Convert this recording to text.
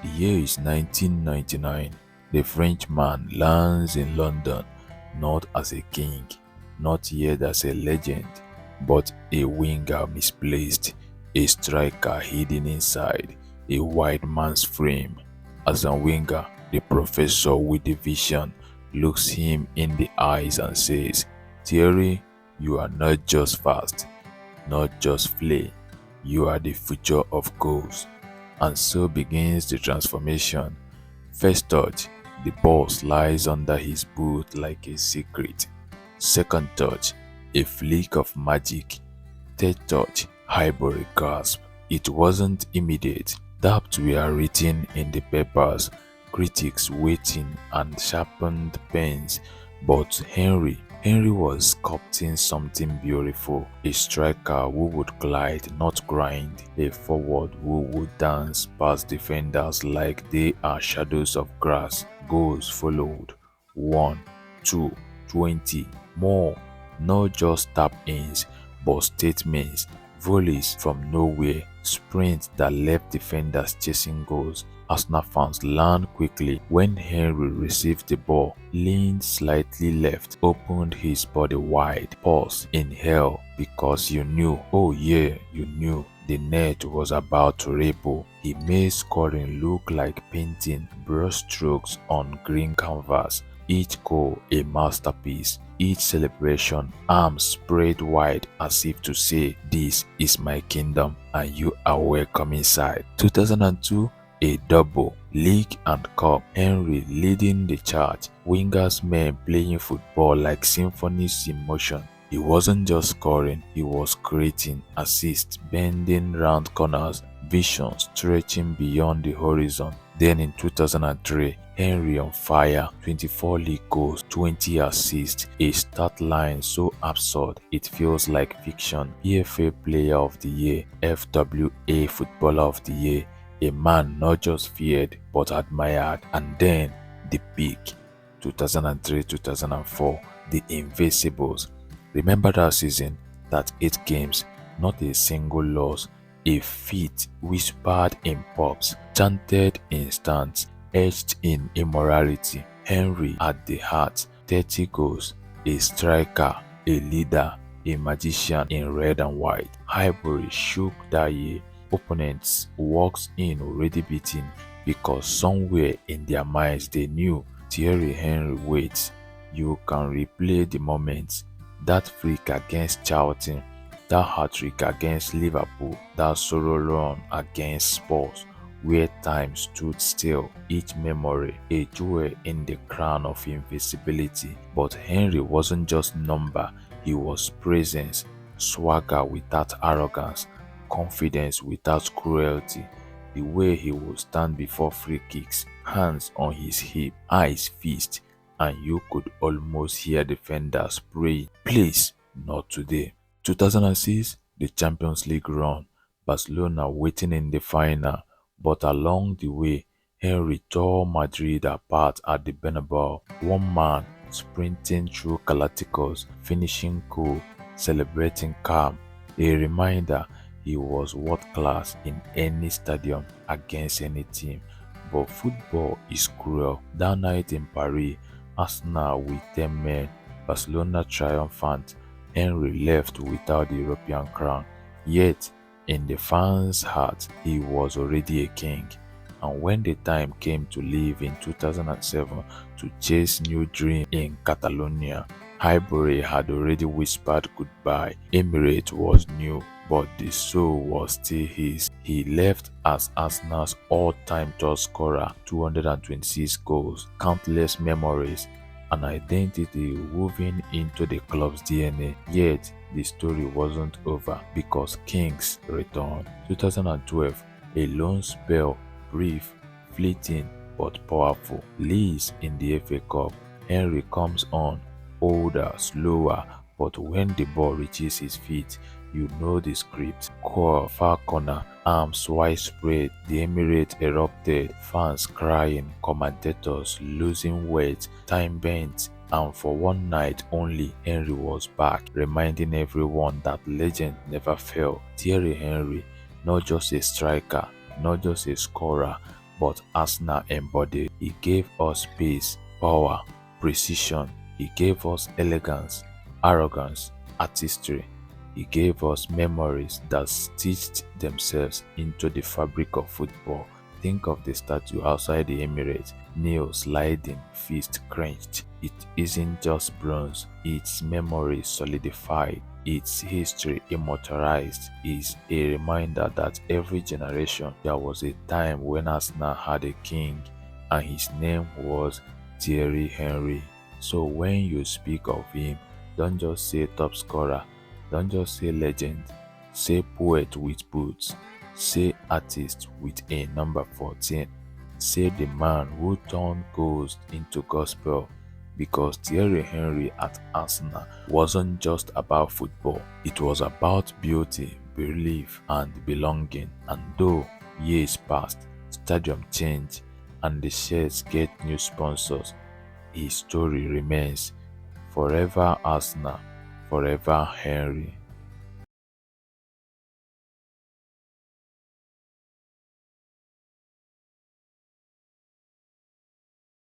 The year is 1999. The Frenchman lands in London not as a king, not yet as a legend, but a winger misplaced, a striker hidden inside a wide man's frame. Arsène Wenger, the professor with the vision, looks him in the eyes and says, "Thierry, you are not just fast, not just play, you are the future of goals." And so begins the transformation. First touch, the ball slides under his boot like a secret. Second touch, a flick of magic. Third touch, Highbury gasp. It wasn't immediate. Doubts were written in the papers, critics waiting and sharpened pens. But Henry was sculpting something beautiful, a striker who would glide, not grind, a forward who would dance past defenders like they are shadows of grass. Goals followed. 1, 2, 20, more. Not just tap-ins, but statements, volleys from nowhere, sprints that left defenders chasing goals. Arsenal fans learned quickly when Henry received the ball, leaned slightly left, opened his body wide, paused, inhale, because you knew, oh yeah, you knew, the net was about to ripple. He made scoring look like painting brushstrokes on green canvas. Each goal a masterpiece, each celebration arms spread wide as if to say, "This is my kingdom and you are welcome inside." 2002, a double, league and cup, Henry leading the charge, Wenger's men playing football like symphonies in motion. He wasn't just scoring, he was creating assists, bending round corners, vision stretching beyond the horizon. Then in 2003, Henry on fire, 24 league goals, 20 assists, a stat line so absurd it feels like fiction. PFA Player of the Year, FWA Footballer of the Year, a man not just feared but admired. And then the peak, 2003-2004, the Invincibles. Remember that season, that 8 games, not a single loss, a feat whispered in pubs, chanted in stands, etched in immorality. Henry at the heart, 30 goals, a striker, a leader, a magician in red and white. Highbury shook that year. Opponents walked in already beaten because somewhere in their minds they knew Thierry Henry waits. You can replay the moments. That freak against Charlton, that hat-trick against Liverpool, that solo run against Spurs, where time stood still, each memory a jewel in the crown of invisibility. But Henry wasn't just number, he was presence, swagger without arrogance, confidence without cruelty. The way he would stand before free kicks, hands on his hip, eyes fixed, and you could almost hear defenders praying, "Please, not today." 2006, the Champions League run, Barcelona waiting in the final, but along the way, Henry tore Madrid apart at the Bernabeu. One man sprinting through Galacticos, finishing cool, celebrating calm, a reminder he was world class in any stadium against any team. But football is cruel. That night in Paris, Arsenal with 10 men, Barcelona triumphant, Henry left without the European crown. Yet, in the fans' heart, he was already a king. And when the time came to leave in 2007 to chase new dream in Catalonia, Highbury had already whispered goodbye. Emirates was new, but the soul was still his. He left as Arsenal's all-time top scorer, 226 goals, countless memories, an identity woven into the club's DNA. Yet, the story wasn't over because Kings returned. 2012, a lone spell, brief, fleeting, but powerful. Leeds in the FA Cup. Henry comes on, older, slower, but when the ball reaches his feet, you know the script. Core, far corner, arms widespread, the Emirates erupted, fans crying, commentators losing weight, time bent, and for one night only, Henry was back, reminding everyone that legend never fail. Thierry Henry, not just a striker, not just a scorer, but Arsenal embodied. He gave us pace, power, precision. He gave us elegance, arrogance, artistry. He gave us memories that stitched themselves into the fabric of football. Think of the statue outside the Emirates, nails sliding, fist clenched. It isn't just bronze, its memory solidified, its history immortalized. Is a reminder that every generation there was a time when Arsenal had a king and his name was Thierry Henry. So when you speak of him, don't just say top scorer, don't just say legend, say poet with boots, say artist with a number 14, say the man who turned ghost into gospel. Because Thierry Henry at Arsenal wasn't just about football, it was about beauty, belief, and belonging. And though years passed, stadium changed, and the shirts get new sponsors, his story remains. Forever Arsenal, forever Henry.